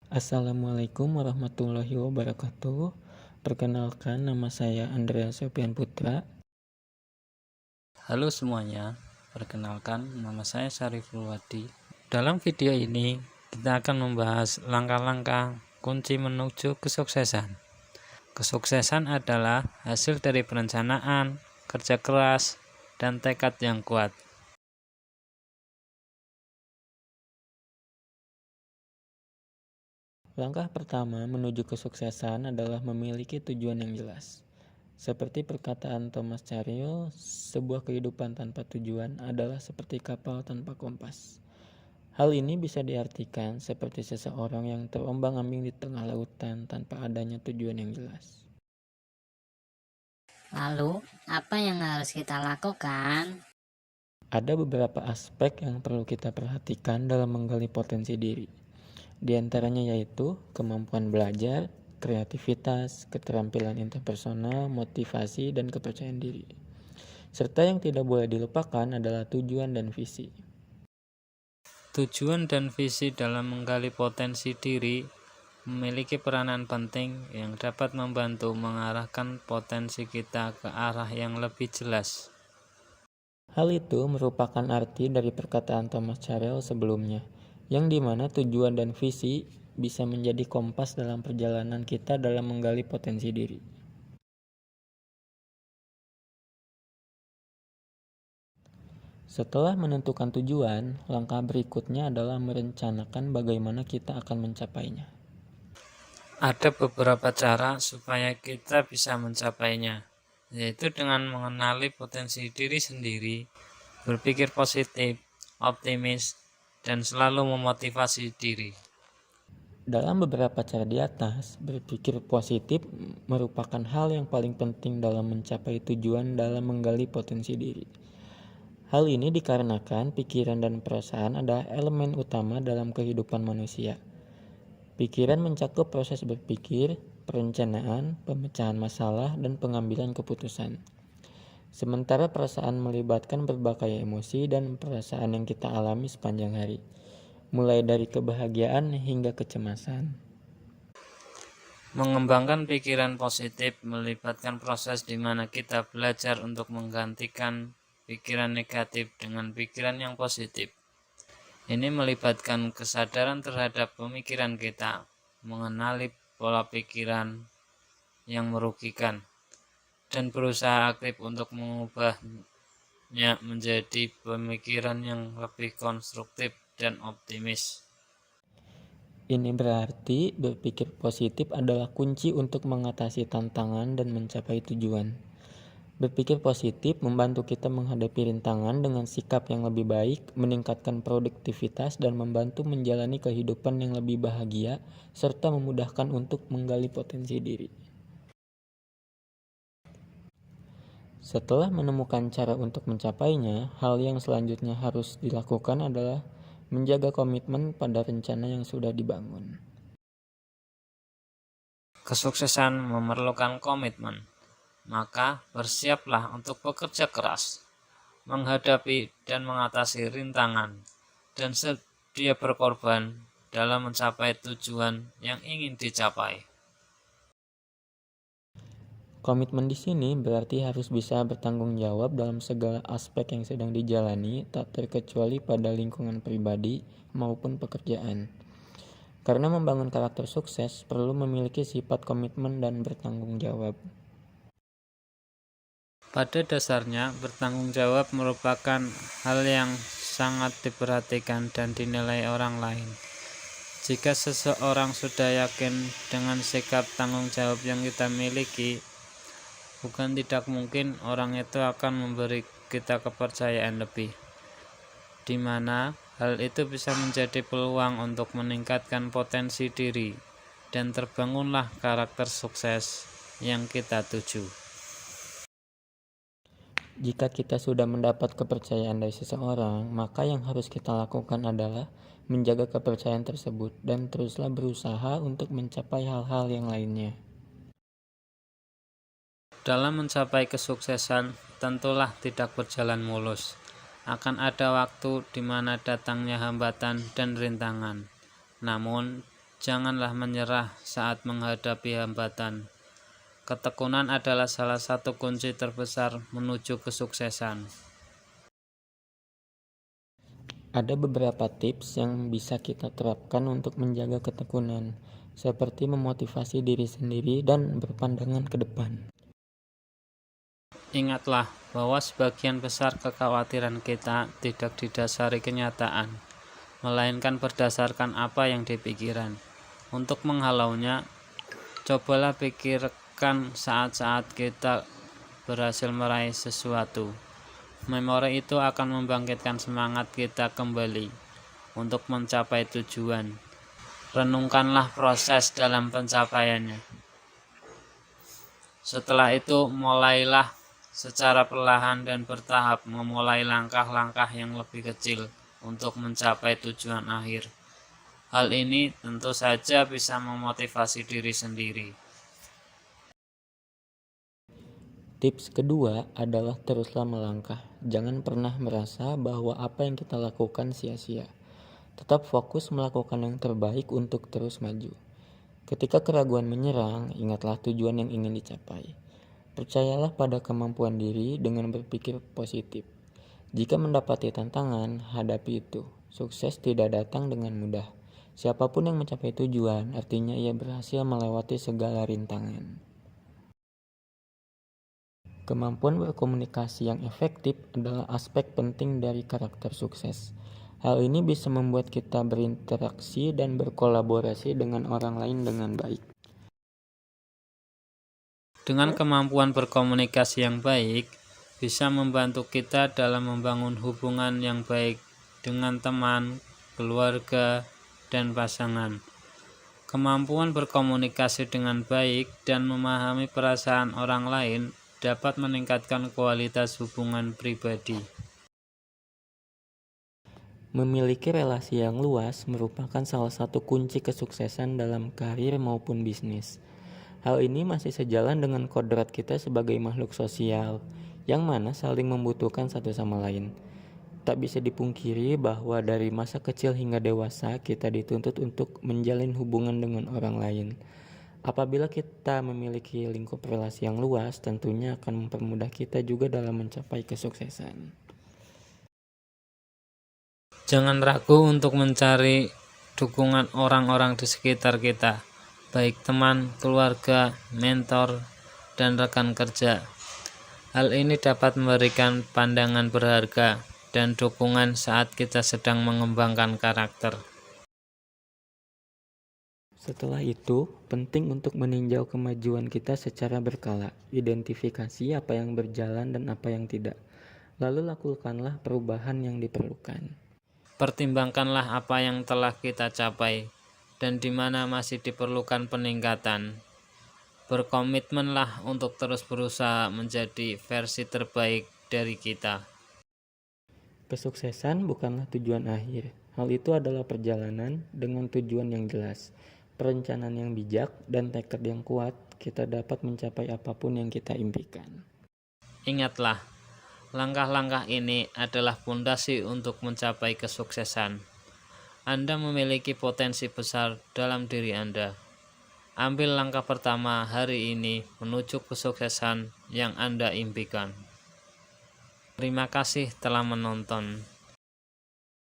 Assalamualaikum warahmatullahi wabarakatuh. Perkenalkan, nama saya Andrea Sofian Putra. Halo semuanya, perkenalkan nama saya Syariful Wadi. Dalam video ini kita akan membahas langkah-langkah kunci menuju kesuksesan. Kesuksesan adalah hasil dari perencanaan, kerja keras, dan tekad yang kuat. Langkah pertama menuju kesuksesan adalah memiliki tujuan yang jelas. Seperti perkataan Thomas Carlyle, sebuah kehidupan tanpa tujuan adalah seperti kapal tanpa kompas. Hal ini bisa diartikan seperti seseorang yang terombang-ambing di tengah lautan tanpa adanya tujuan yang jelas. Lalu, apa yang harus kita lakukan? Ada beberapa aspek yang perlu kita perhatikan dalam menggali potensi diri. Di antaranya yaitu kemampuan belajar, kreativitas, keterampilan interpersonal, motivasi, dan kepercayaan diri. Serta yang tidak boleh dilupakan adalah tujuan dan visi. Tujuan dan visi dalam menggali potensi diri memiliki peranan penting yang dapat membantu mengarahkan potensi kita ke arah yang lebih jelas. Hal itu merupakan arti dari perkataan Thomas Carlyle sebelumnya, yang dimana tujuan dan visi bisa menjadi kompas dalam perjalanan kita dalam menggali potensi diri. Setelah menentukan tujuan, langkah berikutnya adalah merencanakan bagaimana kita akan mencapainya. Ada beberapa cara supaya kita bisa mencapainya, yaitu dengan mengenali potensi diri sendiri, berpikir positif, optimis, dan selalu memotivasi diri. Dalam beberapa cara di atas, berpikir positif merupakan hal yang paling penting dalam mencapai tujuan dalam menggali potensi diri. Hal ini dikarenakan pikiran dan perasaan adalah elemen utama dalam kehidupan manusia. Pikiran mencakup proses berpikir, perencanaan, pemecahan masalah, dan pengambilan keputusan. Sementara perasaan melibatkan berbagai emosi dan perasaan yang kita alami sepanjang hari, mulai dari kebahagiaan hingga kecemasan. Mengembangkan pikiran positif melibatkan proses di mana kita belajar untuk menggantikan pikiran negatif dengan pikiran yang positif. Ini melibatkan kesadaran terhadap pemikiran kita, mengenali pola pikiran yang merugikan, dan berusaha aktif untuk mengubahnya menjadi pemikiran yang lebih konstruktif dan optimis. Ini berarti berpikir positif adalah kunci untuk mengatasi tantangan dan mencapai tujuan. Berpikir positif membantu kita menghadapi rintangan dengan sikap yang lebih baik, meningkatkan produktivitas, dan membantu menjalani kehidupan yang lebih bahagia, serta memudahkan untuk menggali potensi diri. Setelah menemukan cara untuk mencapainya, hal yang selanjutnya harus dilakukan adalah menjaga komitmen pada rencana yang sudah dibangun. Kesuksesan memerlukan komitmen, maka bersiaplah untuk bekerja keras, menghadapi dan mengatasi rintangan, dan sedia berkorban dalam mencapai tujuan yang ingin dicapai. Komitmen di sini berarti harus bisa bertanggung jawab dalam segala aspek yang sedang dijalani, tak terkecuali pada lingkungan pribadi maupun pekerjaan. Karena membangun karakter sukses perlu memiliki sifat komitmen dan bertanggung jawab. Pada dasarnya, bertanggung jawab merupakan hal yang sangat diperhatikan dan dinilai orang lain. Jika seseorang sudah yakin dengan sikap tanggung jawab yang kita miliki, bukan tidak mungkin orang itu akan memberi kita kepercayaan lebih, di mana hal itu bisa menjadi peluang untuk meningkatkan potensi diri dan terbangunlah karakter sukses yang kita tuju. Jika kita sudah mendapat kepercayaan dari seseorang, maka yang harus kita lakukan adalah menjaga kepercayaan tersebut dan teruslah berusaha untuk mencapai hal-hal yang lainnya. Dalam mencapai kesuksesan, tentulah tidak berjalan mulus. Akan ada waktu di mana datangnya hambatan dan rintangan. Namun, Janganlah menyerah saat menghadapi hambatan. Ketekunan adalah salah satu kunci terbesar menuju kesuksesan. Ada beberapa tips yang bisa kita terapkan untuk menjaga ketekunan, seperti memotivasi diri sendiri dan berpandangan ke depan. Ingatlah bahwa sebagian besar kekhawatiran kita tidak didasari kenyataan, melainkan berdasarkan apa yang dipikiran. Untuk menghalaunya, cobalah pikirkan saat-saat kita berhasil meraih sesuatu. Memori itu akan membangkitkan semangat kita kembali untuk mencapai tujuan. Renungkanlah proses dalam pencapaiannya. Setelah itu, mulailah secara perlahan dan bertahap memulai langkah-langkah yang lebih kecil untuk mencapai tujuan akhir. Hal ini tentu saja bisa memotivasi diri sendiri. Tips kedua adalah teruslah melangkah. Jangan pernah merasa bahwa apa yang kita lakukan sia-sia. Tetap fokus melakukan yang terbaik untuk terus maju. Ketika keraguan menyerang, ingatlah tujuan yang ingin dicapai. Percayalah pada kemampuan diri dengan berpikir positif. Jika mendapati tantangan, hadapi itu. Sukses tidak datang dengan mudah. Siapapun yang mencapai tujuan, artinya ia berhasil melewati segala rintangan. Kemampuan berkomunikasi yang efektif adalah aspek penting dari karakter sukses. Hal ini bisa membuat kita berinteraksi dan berkolaborasi dengan orang lain dengan baik. Dengan kemampuan berkomunikasi yang baik, bisa membantu kita dalam membangun hubungan yang baik dengan teman, keluarga, dan pasangan. Kemampuan berkomunikasi dengan baik dan memahami perasaan orang lain dapat meningkatkan kualitas hubungan pribadi. Memiliki relasi yang luas merupakan salah satu kunci kesuksesan dalam karir maupun bisnis. Hal ini masih sejalan dengan kodrat kita sebagai makhluk sosial, yang mana saling membutuhkan satu sama lain. Tak bisa dipungkiri bahwa dari masa kecil hingga dewasa kita dituntut untuk menjalin hubungan dengan orang lain. Apabila kita memiliki lingkup relasi yang luas, tentunya akan mempermudah kita juga dalam mencapai kesuksesan. Jangan ragu untuk mencari dukungan orang-orang di sekitar kita, baik teman, keluarga, mentor, dan rekan kerja. Hal ini dapat memberikan pandangan berharga dan dukungan saat kita sedang mengembangkan karakter. Setelah itu, penting untuk meninjau kemajuan kita secara berkala, identifikasi apa yang berjalan dan apa yang tidak. Lalu lakukanlah perubahan yang diperlukan. Pertimbangkanlah apa yang telah kita capai dan di mana masih diperlukan peningkatan. Berkomitmenlah untuk terus berusaha menjadi versi terbaik dari kita. Kesuksesan bukanlah tujuan akhir. Hal itu adalah perjalanan dengan tujuan yang jelas. Perencanaan yang bijak dan tekad yang kuat, kita dapat mencapai apapun yang kita impikan. Ingatlah, langkah-langkah ini adalah fondasi untuk mencapai kesuksesan. Anda memiliki potensi besar dalam diri Anda. Ambil langkah pertama hari ini menuju kesuksesan yang Anda impikan. Terima kasih telah menonton.